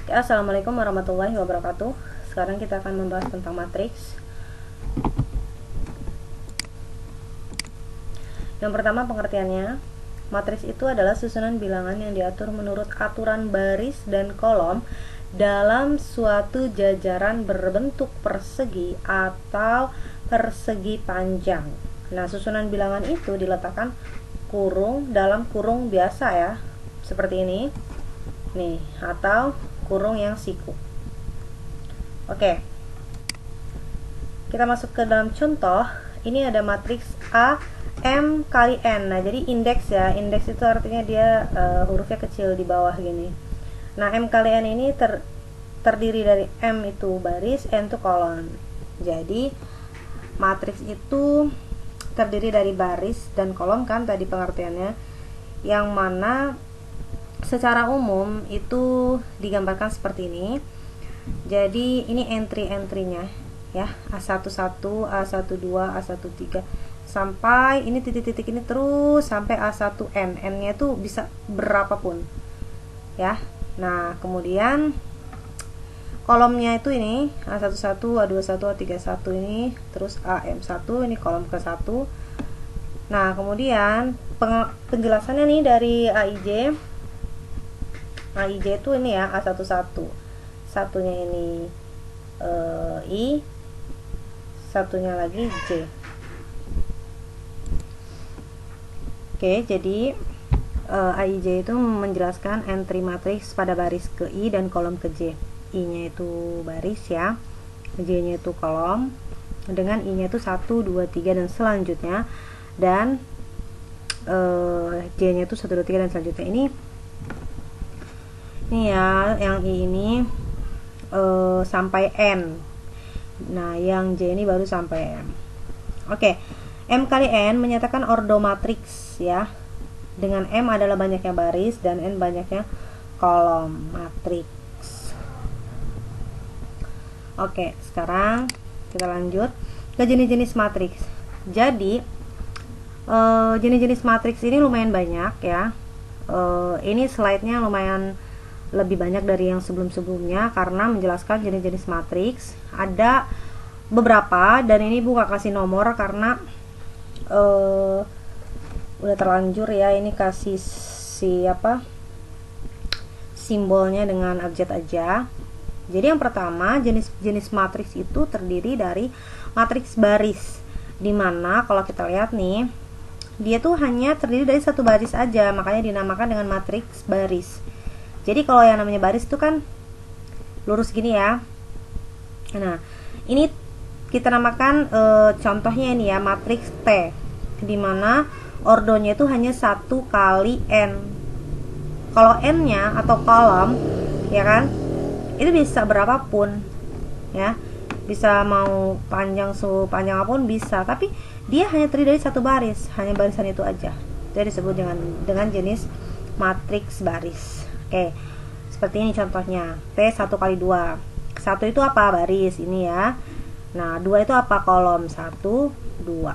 Assalamualaikum warahmatullahi wabarakatuh. Sekarang kita akan membahas tentang matriks. Yang pertama, pengertiannya. Matriks itu adalah susunan bilangan yang diatur menurut aturan baris dan kolom dalam suatu jajaran berbentuk persegi atau persegi panjang. Nah, susunan bilangan itu diletakkan kurung dalam kurung biasa ya, seperti ini nih, atau kurung yang siku. Oke, kita masuk ke dalam contoh. Ini ada matriks A M kali N. Nah, jadi indeks ya, indeks itu artinya dia hurufnya kecil di bawah gini. Nah, M kali N ini terdiri dari M itu baris, N itu kolom. Jadi matriks itu terdiri dari baris dan kolom kan tadi pengertiannya, yang mana secara umum itu digambarkan seperti ini. Jadi ini entry-entrynya ya, A11, A12, A13 sampai ini titik-titik ini terus sampai A1N. N-nya itu bisa berapapun ya. Nah, kemudian kolomnya itu ini A11, A21, A31 ini, terus AM1 ini kolom ke-1. Nah, kemudian penjelasannya nih dari AIJ itu ini ya, A11, satunya ini I, satunya lagi J. Oke, jadi AIJ itu menjelaskan entry matriks pada baris ke I dan kolom ke J. I nya itu baris ya, J nya itu kolom, dengan I nya itu 1, 2, 3 dan selanjutnya, dan J nya itu 1, 2, 3 dan selanjutnya. Ini ya, yang I ini sampai N. Nah, yang J ini baru sampai M. Oke, M kali N menyatakan ordo matriks ya, dengan M adalah banyaknya baris dan N banyaknya kolom matriks. Oke, sekarang kita lanjut ke jenis-jenis matriks. Jadi jenis-jenis matriks ini lumayan banyak ya. Ini slide-nya lumayan lebih banyak dari yang sebelum-sebelumnya karena menjelaskan jenis-jenis matriks. Ada beberapa dan ini bukan kasih nomor karena udah terlanjur ya, ini kasih simbolnya dengan abjad aja. Jadi yang pertama, jenis matriks itu terdiri dari matriks baris, dimana kalau kita lihat nih, dia tuh hanya terdiri dari satu baris aja, makanya dinamakan dengan matriks baris. Jadi kalau yang namanya baris itu kan lurus gini ya. Nah, ini kita namakan contohnya ini ya, matriks T, dimana ordonya itu hanya 1 kali N. Kalau N-nya atau kolom ya kan, itu bisa berapapun ya, bisa mau panjang sepanjang apapun bisa, tapi dia hanya terdiri dari satu baris, hanya barisan itu aja. Jadi disebut dengan jenis matriks baris. Oke, seperti ini contohnya. T 1 kali 2. 1 itu apa? Baris ini ya. Nah, 2 itu apa? Kolom. 1, 2.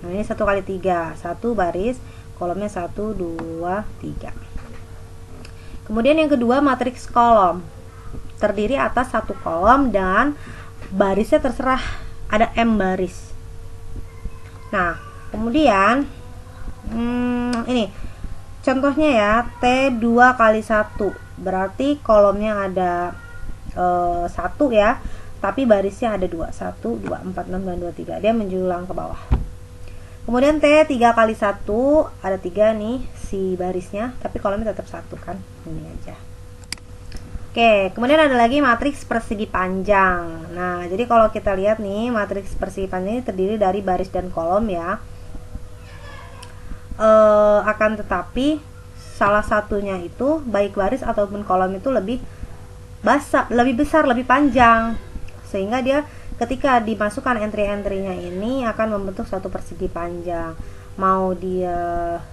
Nah, ini 1 kali 3. 1 baris, kolomnya 1, 2, 3. Kemudian yang kedua, matriks kolom. Terdiri atas satu kolom dan barisnya terserah ada M baris. Nah, kemudian ini contohnya ya, T 2 kali 1, berarti kolomnya ada 1 ya, tapi barisnya ada 2, 1, 2, 4, 6, dan 2, 3, dia menjulang ke bawah. Kemudian T 3 kali 1, ada 3 nih si barisnya, tapi kolomnya tetap 1 kan, ini aja. Oke, kemudian ada lagi matriks persegi panjang. Nah, jadi kalau kita lihat nih, matriks persegi panjang ini terdiri dari baris dan kolom ya. Akan tetapi salah satunya itu baik baris ataupun kolom itu lebih besar, lebih panjang, sehingga dia ketika dimasukkan entry-entrynya ini akan membentuk suatu persegi panjang, mau dia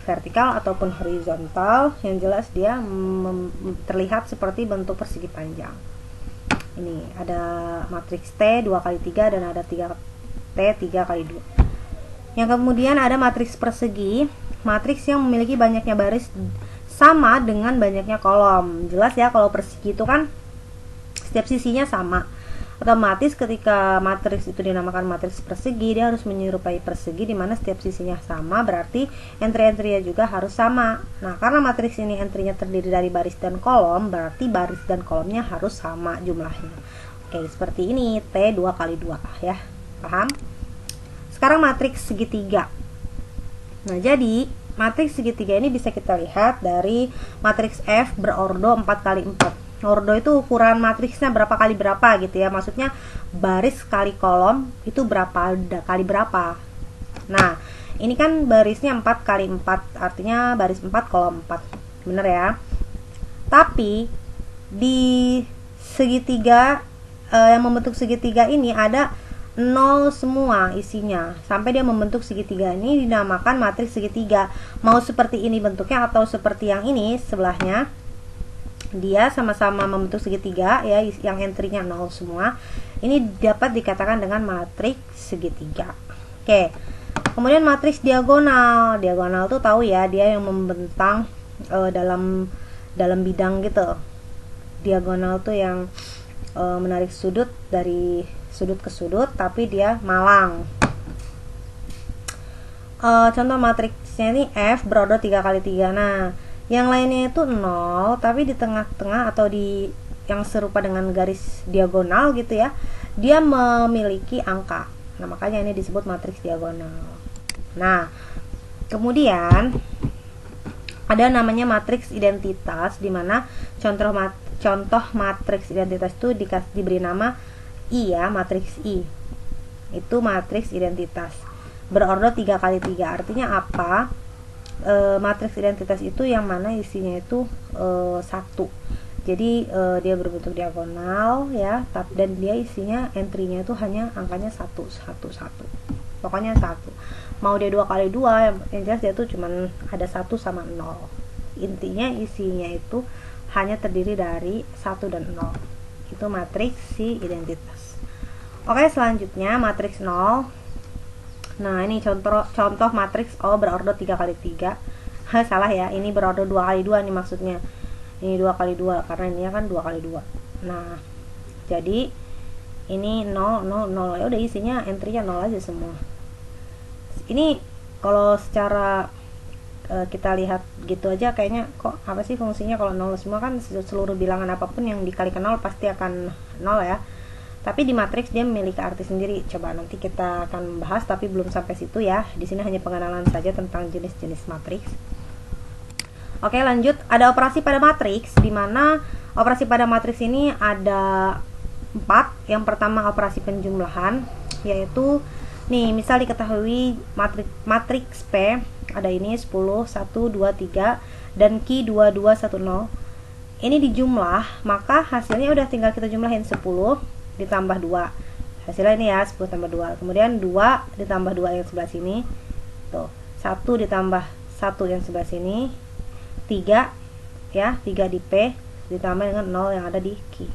vertikal ataupun horizontal, yang jelas dia terlihat seperti bentuk persegi panjang. Ini ada matriks T 2 kali 3 dan ada T 3 kali 2. Yang kemudian ada matriks persegi, matriks yang memiliki banyaknya baris sama dengan banyaknya kolom. Jelas ya, kalau persegi itu kan setiap sisinya sama. Otomatis ketika matriks itu dinamakan matriks persegi, dia harus menyerupai persegi di mana setiap sisinya sama, berarti entry-entrynya juga harus sama. Nah, karena matriks ini entry-nya terdiri dari baris dan kolom, berarti baris dan kolomnya harus sama jumlahnya. Oke, seperti ini, T 2 kali 2 ya. Paham? Sekarang matriks segitiga. Nah, jadi matriks segitiga ini bisa kita lihat dari matriks F berordo 4 kali 4. Ordo itu ukuran matriksnya berapa kali berapa gitu ya, maksudnya baris kali kolom itu berapa kali berapa. Nah, ini kan barisnya 4 kali 4, artinya baris 4 kolom 4, bener ya. Tapi di segitiga yang membentuk segitiga ini ada 0 semua isinya, sampai dia membentuk segitiga ini dinamakan matriks segitiga. Mau seperti ini bentuknya atau seperti yang ini sebelahnya, dia sama-sama membentuk segitiga ya, yang entry-nya 0 semua. Ini dapat dikatakan dengan matriks segitiga. Oke. Kemudian matriks diagonal. Diagonal tuh tahu ya, dia yang membentang dalam bidang gitu. Diagonal tuh yang menarik sudut dari sudut ke sudut, tapi dia malang. Contoh matriksnya ini F berordo 3 kali 3. Nah, yang lainnya itu 0, tapi di tengah-tengah atau di yang serupa dengan garis diagonal gitu ya, dia memiliki angka. Nah, makanya ini disebut matriks diagonal. Nah, kemudian ada namanya matriks identitas, di mana contoh matriks identitas itu diberi nama I ya, matriks I. Itu matriks identitas. Berordo 3 kali 3. Artinya apa? Matriks identitas itu yang mana isinya itu 1. Jadi dia berbentuk diagonal ya, dan dia isinya entry-nya itu hanya angkanya 1. Pokoknya 1. Mau dia 2 kali 2, yang jelas dia tuh cuman ada 1 sama 0. Intinya isinya itu hanya terdiri dari 1 dan 0. Itu matriks si identitas. Oke, selanjutnya matriks 0. Nah, ini contoh matriks O berordo 3 kali 3. Salah ya, ini berordo 2 kali 2 nih maksudnya. Ini 2 kali 2 karena ini kan 2 kali 2. Nah, jadi ini 0 0 0. Ya udah isinya entry-nya 0 aja semua. Ini kalau secara kita lihat gitu aja kayaknya kok apa sih fungsinya kalau 0 semua, kan seluruh bilangan apapun yang dikalikan 0 pasti akan 0 ya. Tapi di matriks dia memiliki arti sendiri. Coba nanti kita akan membahas, tapi belum sampai situ ya. Di sini hanya pengenalan saja tentang jenis-jenis matriks. Oke, lanjut. Ada operasi pada matriks, di mana operasi pada matriks ini ada 4. Yang pertama operasi penjumlahan, yaitu nih misal diketahui matriks P ada ini 10 1 2 3 dan Q 2 2 1 0. Ini dijumlah, maka hasilnya udah tinggal kita jumlahin 10 ditambah 2, hasilnya ini ya 10 tambah 2, kemudian 2 ditambah 2 yang sebelah sini tuh, 1 ditambah 1 yang sebelah sini, 3 ya, 3 di P ditambah dengan 0 yang ada di Q.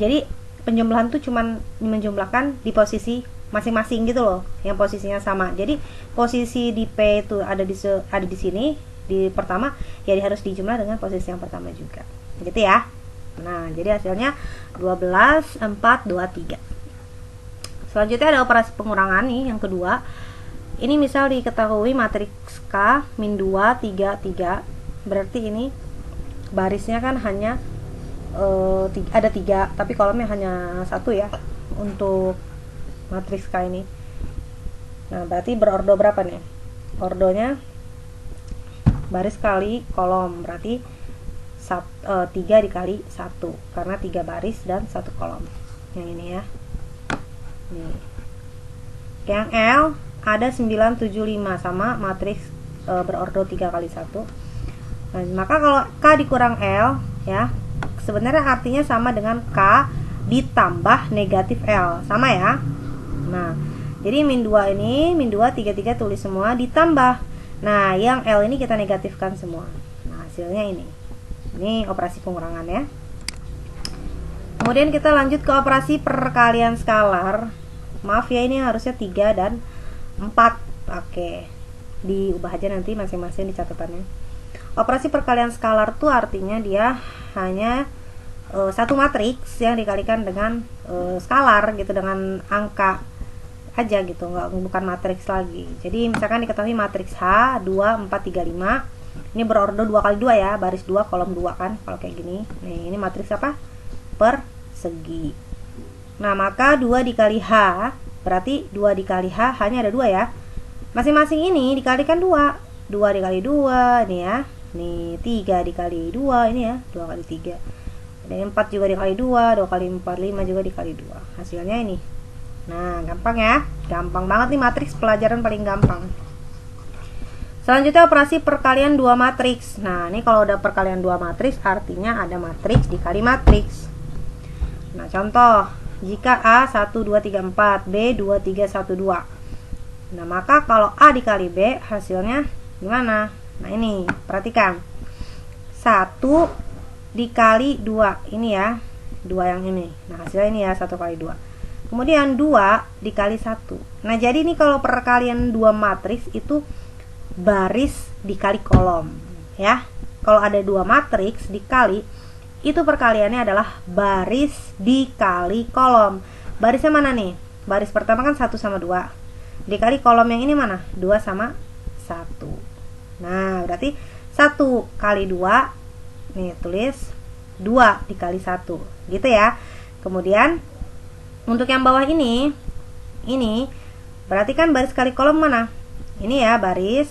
Jadi penjumlahan tuh cuman menjumlahkan di posisi masing-masing gitu loh, yang posisinya sama. Jadi posisi di P itu ada di sini di pertama, ya harus dijumlah dengan posisi yang pertama juga gitu ya. Nah, jadi hasilnya 12, 4, 2, 3. Selanjutnya ada operasi pengurangan nih, yang kedua. Ini misal diketahui matriks K min 2, 3, 3. Berarti ini barisnya kan hanya ada 3, tapi kolomnya hanya 1 ya untuk matriks K ini. Nah, berarti berordo berapa nih? Ordonya baris kali kolom, berarti 3 dikali 1 karena 3 baris dan 1 kolom. Yang ini ya. Nih. Yang L ada 975 sama matriks berordo 3 kali 1. Nah, maka kalau K dikurang L ya, sebenarnya artinya sama dengan K ditambah negatif L. Sama ya. Nah, jadi min 2 ini, min 2 3 tulis semua ditambah. Nah, yang L ini kita negatifkan semua. Nah, hasilnya ini. Ini operasi pengurangan ya. Kemudian kita lanjut ke operasi perkalian skalar. Maaf ya, ini harusnya 3 dan 4. Oke. Diubah aja nanti masing-masing di catatannya. Operasi perkalian skalar tuh artinya dia hanya satu matriks yang dikalikan dengan skalar gitu, dengan angka aja gitu, bukan matriks lagi. Jadi misalkan diketahui matriks H 2 4 3 5, ini berorder 2 kali 2 ya, baris 2 kolom 2 kan kalau kayak gini. Nih ini matriks apa? Persegi. Nah maka 2 dikali H berarti 2 dikali H, hanya ada 2 ya, masing-masing ini dikalikan 2 dikali 2 ini ya, nih 3 dikali 2 ini ya, 2 kali 3, dan 4 juga dikali 2 kali 4, 5 juga dikali 2, hasilnya ini. Nah gampang ya, gampang banget nih, matriks pelajaran paling gampang. Selanjutnya operasi perkalian 2 matriks. Nah ini kalau udah perkalian 2 matriks artinya ada matriks dikali matriks. Nah contoh, jika A 1 2 3 4, B 2 3 1 2. Nah maka kalau A dikali B hasilnya gimana? Nah ini perhatikan, 1 dikali 2 ini ya, 2 yang ini. Nah hasilnya ini ya, 1 kali 2. Kemudian 2 dikali 1. Nah jadi ini kalau perkalian 2 matriks itu baris dikali kolom ya. Kalau ada 2 matriks dikali, itu perkaliannya adalah baris dikali kolom. Barisnya mana nih? Baris pertama kan 1 sama 2, dikali kolom yang ini mana? 2 sama 1. Nah berarti 1 kali 2, nih tulis 2 dikali 1 gitu ya. Kemudian untuk yang bawah ini berarti kan baris kali kolom mana? Ini ya baris,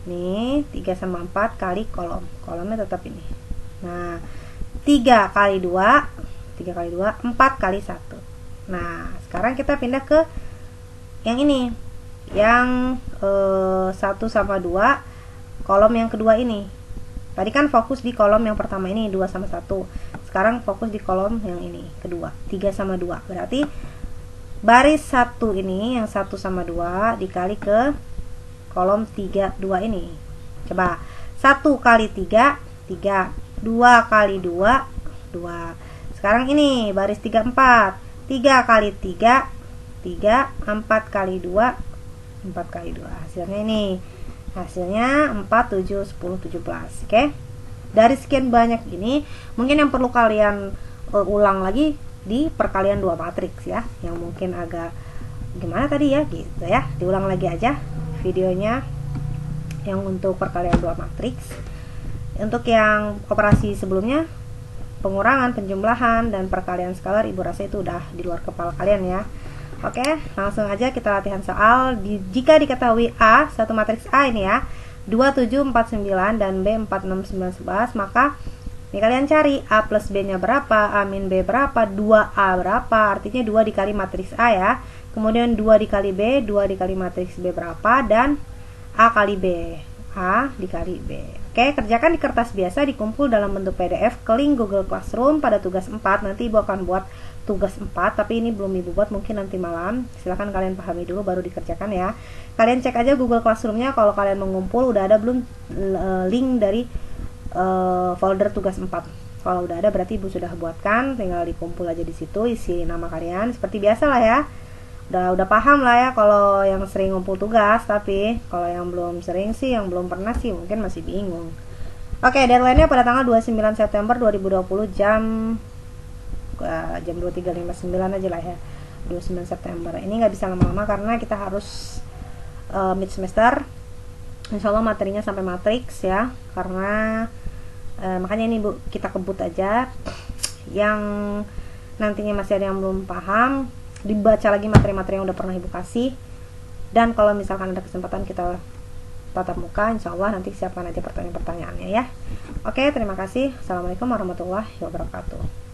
nih 3 sama 4 kali kolom, kolomnya tetap ini. Nah 3 kali 2, 4 kali 1. Nah sekarang kita pindah ke yang ini, yang 1 sama 2 kolom yang kedua ini. Tadi kan fokus di kolom yang pertama ini 2 sama 1. Sekarang fokus di kolom yang ini kedua, 3 sama 2. Berarti baris 1 ini yang 1 sama 2 dikali ke kolom 3 2 ini. Coba 1 kali 3 3, 2 kali 2 2. Sekarang ini baris 3 4, 3 kali 3 3, 4 kali 2 4 kali 2. Hasilnya ini, hasilnya 4 7 10 17. Oke. Dari sekian banyak ini, mungkin yang perlu kalian ulang lagi di perkalian 2 matriks ya, yang mungkin agak gimana tadi ya gitu ya. Diulang lagi aja videonya yang untuk perkalian 2 matriks. Untuk yang operasi sebelumnya, pengurangan, penjumlahan, dan perkalian skalar, ibu rasa itu udah di luar kepala kalian ya. Oke, langsung aja kita latihan soal. Jika diketahui A, satu matriks A ini ya, 2 7 4 9 dan B 4 6 9 11, maka ini kalian cari A plus B nya berapa, A min B berapa, 2A berapa, artinya 2 dikali matriks A ya. Kemudian 2 dikali B, 2 dikali matriks B berapa, dan A kali B, A dikali B. Oke, kerjakan di kertas biasa, dikumpul dalam bentuk PDF ke link Google Classroom pada tugas 4. Nanti ibu akan buat tugas 4, tapi ini belum ibu buat, mungkin nanti malam. Silahkan kalian pahami dulu baru dikerjakan ya. Kalian cek aja Google Classroom-nya, kalau kalian mengumpul udah ada belum link dari folder tugas 4. Kalau udah ada berarti ibu sudah buatkan, tinggal dikumpul aja di situ, isi nama kalian seperti biasa lah ya. Udah paham lah ya kalau yang sering ngumpul tugas, tapi kalau yang belum sering sih, yang belum pernah sih mungkin masih bingung. Oke, deadline-nya pada tanggal 29 September 2020 jam 23.59 aja lah ya. 29 September. Ini nggak bisa lama-lama karena kita harus mid semester. Insya Allah materinya sampai matriks ya, karena makanya ini Bu, kita kebut aja. Yang nantinya masih ada yang belum paham, dibaca lagi materi-materi yang udah pernah ibu kasih. Dan kalau misalkan ada kesempatan kita tatap muka, insya Allah nanti siapkan aja pertanyaan-pertanyaannya ya. Oke, terima kasih. Assalamualaikum warahmatullahi wabarakatuh.